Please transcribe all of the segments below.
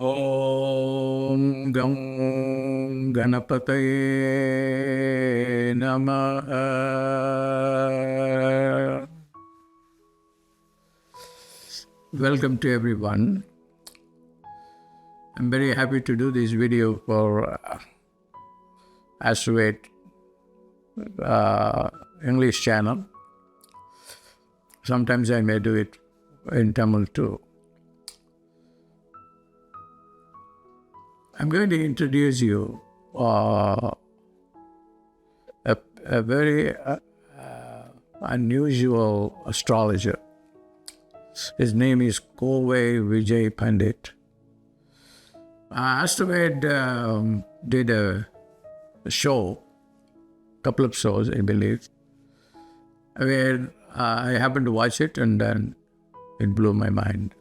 Om Gam Ganapataye Namaha. Welcome to everyone. I'm very happy to do this video for AstroVed English channel. Sometimes I may do it in Tamil too. I'm going to introduce you a very unusual astrologer. His name is Kovai Vijay Pandit. AstroVed did a show, couple of shows, I believe, where I happened to watch it and then it blew my mind.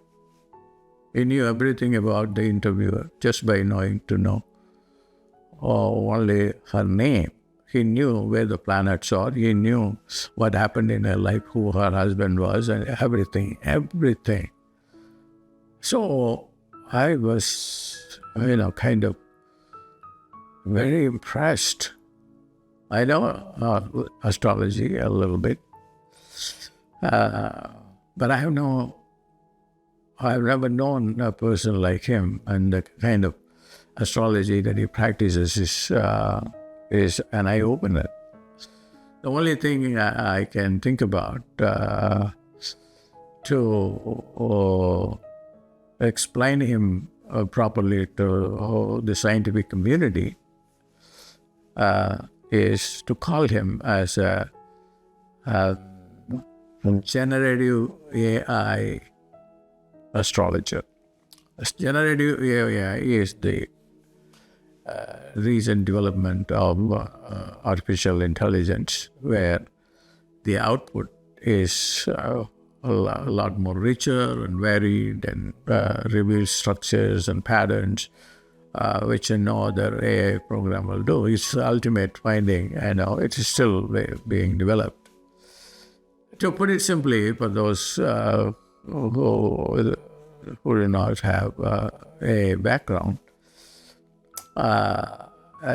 He knew everything about the interviewer just by knowing only her name. He knew where the planets are. He knew what happened in her life, who her husband was, and everything. So I was, kind of very impressed. I know astrology a little bit, but I've never known a person like him, and the kind of astrology that he practices is an eye-opener. The only thing I can think about to explain him properly to the scientific community is to call him as a generative AI astrologer. Generative AI is the recent development of artificial intelligence, where the output is a lot more richer and varied and reveals structures and patterns which no other AI program will do. It's the ultimate finding, and it is still being developed. To put it simply, for those who do not have a background,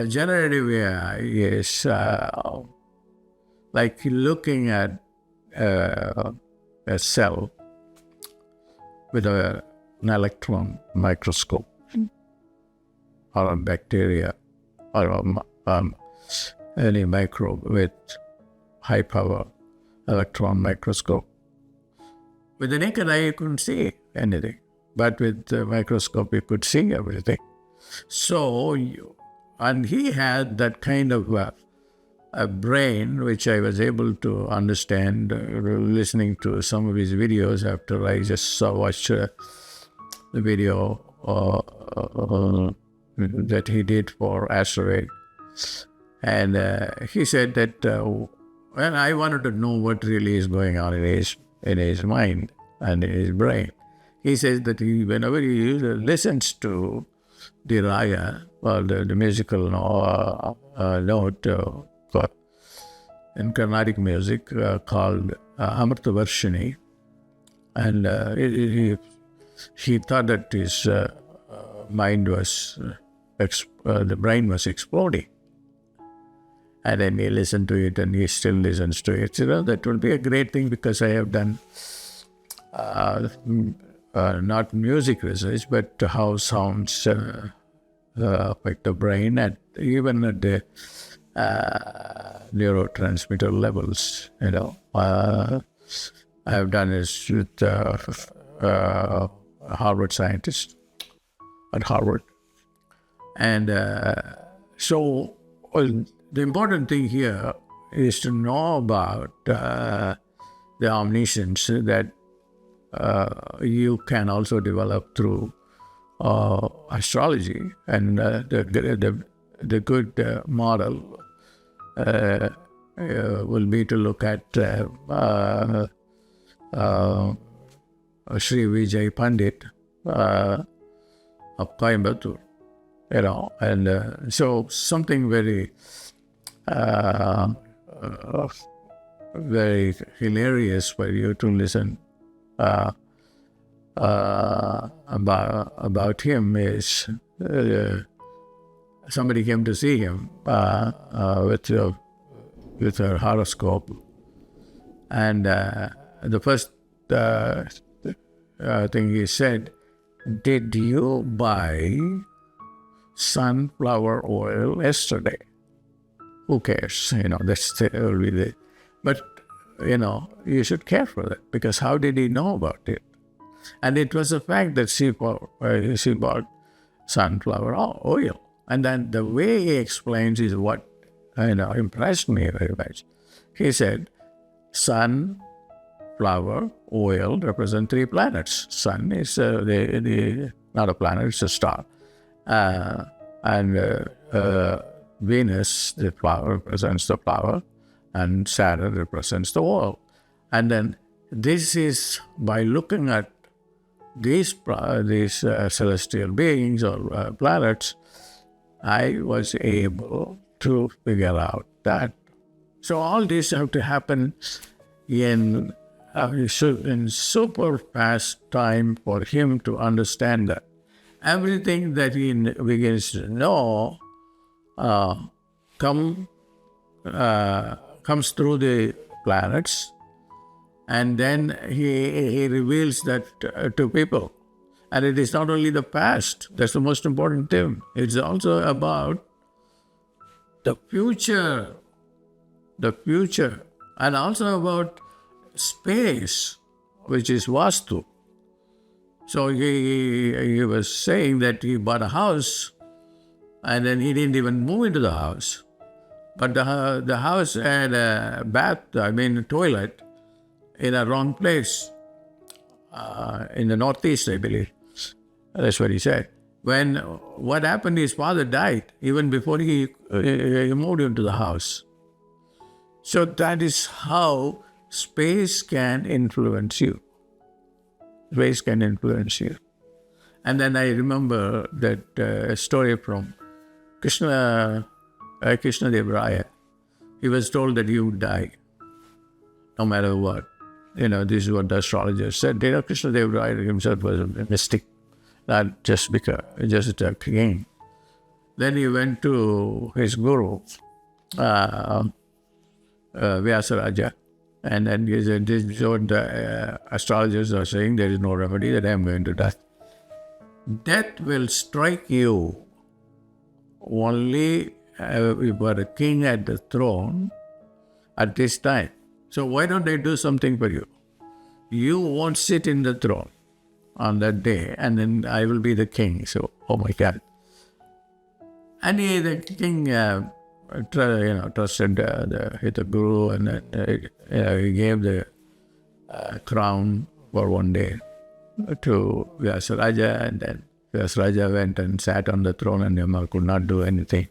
generative AI is like looking at a cell with an electron microscope, or a bacteria, or any microbe with high power electron microscope. With the naked eye, you couldn't see anything, but with the microscope, you could see everything. And he had that kind of a brain, which I was able to understand listening to some of his videos after I just watched the video that he did for AstroVed. And he said that, well, I wanted to know what really is going on in his mind and in his brain. He says that whenever he listens to the raya, or the musical note in Carnatic music called Amrita Varshini, and he thought that his mind was, the brain was exploding. And then he listened to it, and he still listens to it. That will be a great thing, because I have done not music research, but how sounds affect the brain, and even at the neurotransmitter levels. I have done this with Harvard scientists at Harvard, and so. The important thing here is to know about the omniscience that you can also develop through astrology, and the good model will be to look at Sri Vijay Pandit of Coimbatore, and so something very very hilarious for you to listen about him is somebody came to see him with her horoscope, and the first thing he said, "Did you buy sunflower oil yesterday?" Who cares? That's will be the. But you should care for that, because how did he know about it? And it was the fact that she bought sunflower oil. And then the way he explains is what impressed me very much. He said, sunflower oil represents 3 planets. Sun is not a planet, it's a star. And Venus, the flower, represents the flower, and Saturn represents the oil. And then this is by looking at these celestial beings or planets, I was able to figure out that. So all this have to happen in super fast time for him to understand that. Everything that he begins to know comes through the planets, and then he reveals that to people. And it is not only the past, that's the most important thing. It's also about the future, and also about space, which is Vastu. So he was saying that he bought a house, and then he didn't even move into the house. But the house had a toilet in a wrong place, in the northeast, I believe. That's what he said. What happened, his father died even before he moved into the house. So that is how space can influence you. Space can influence you. And then I remember that story from Krishna Dev Raya. He was told that he would die, no matter what. This is what the astrologer said. Krishna Dev Raya himself was a mystic, not just a king. Then he went to his guru, Vyasaraja, and then he said, "This is what the astrologers are saying. There is no remedy, that I am going to die. Death will strike you only if you are a king at the throne at this time. So why don't I do something for you? You won't sit in the throne on that day, and then I will be the king." So, oh my God. And the king trusted the guru, and then he gave the crown for one day to Vyasaraja, and then Vyasaraja went and sat on the throne, and Yama could not do anything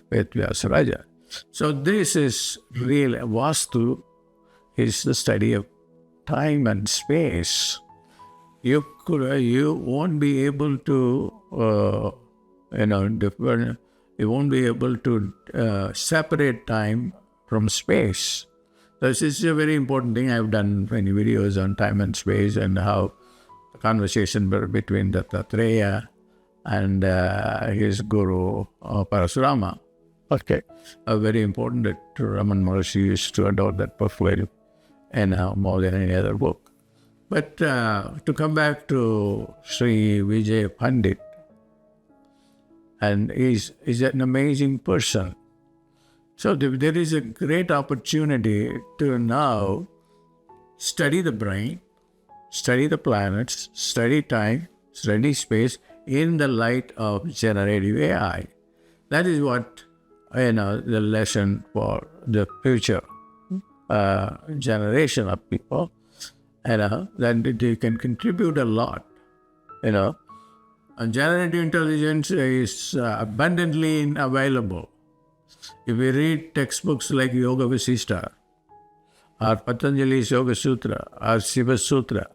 with Vyasaraja. So this is real. Vastu is the study of time and space. You won't be able to, you won't be able to separate time from space. This is a very important thing. I've done many videos on time and space, and how the conversation between Dattatreya and his guru Parasurama. Okay, very important that Raman Maharshi used to adore that perfectly, and more than any other book. But to come back to Sri Vijay Pandit, and he's an amazing person. So there is a great opportunity to now study the brain, study the planets, study time, study space in the light of generative AI. That is what the lesson for the future generation of people. That they can contribute a lot. And generative intelligence is abundantly available. If we read textbooks like Yoga Vasishtha, or Patanjali's Yoga Sutra, or Shiva Sutra,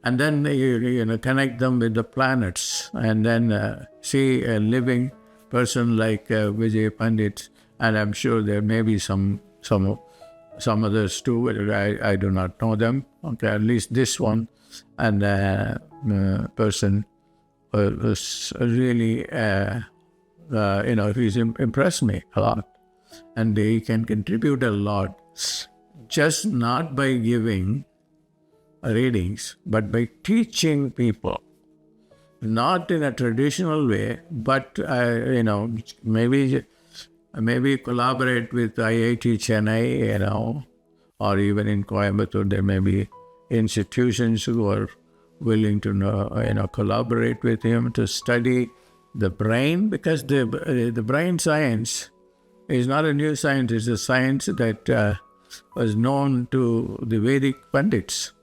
and then you connect them with the planets, and then see a living person like Vijay Pandit, and I'm sure there may be some some others too, but I do not know them. Okay, at least this one and person was really, he's impressed me a lot. And he can contribute a lot, just not by giving readings, but by teaching people. Not in a traditional way, but, maybe collaborate with IIT Chennai, or even in Coimbatore, there may be institutions who are willing to, collaborate with him to study the brain, because the brain science is not a new science. It's a science that was known to the Vedic Pandits.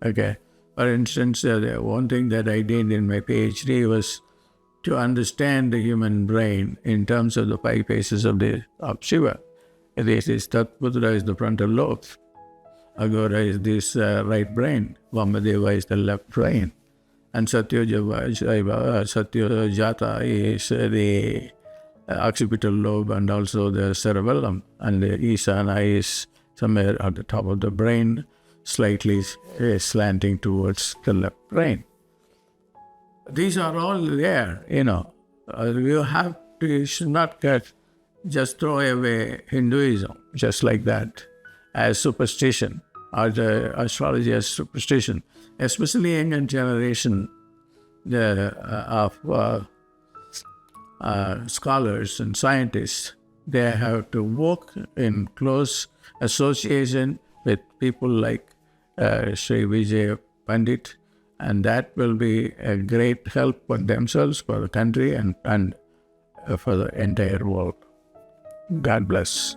Okay. For instance, the one thing that I did in my PhD was to understand the human brain in terms of the 5 phases of Shiva. This is Tatpudra is the frontal lobe. Agora is this right brain. Vamadeva is the left brain. And Satyajata is the occipital lobe and also the cerebellum. And the Isana is somewhere at the top of the brain, slightly slanting towards the left brain. These are all there, You have to, you should not just throw away Hinduism just like that as superstition, or the astrology as superstition, especially younger generation of scholars and scientists. They have to work in close association with people like Sri Vijay Pandit, and that will be a great help for themselves, for the country, and for the entire world. God bless.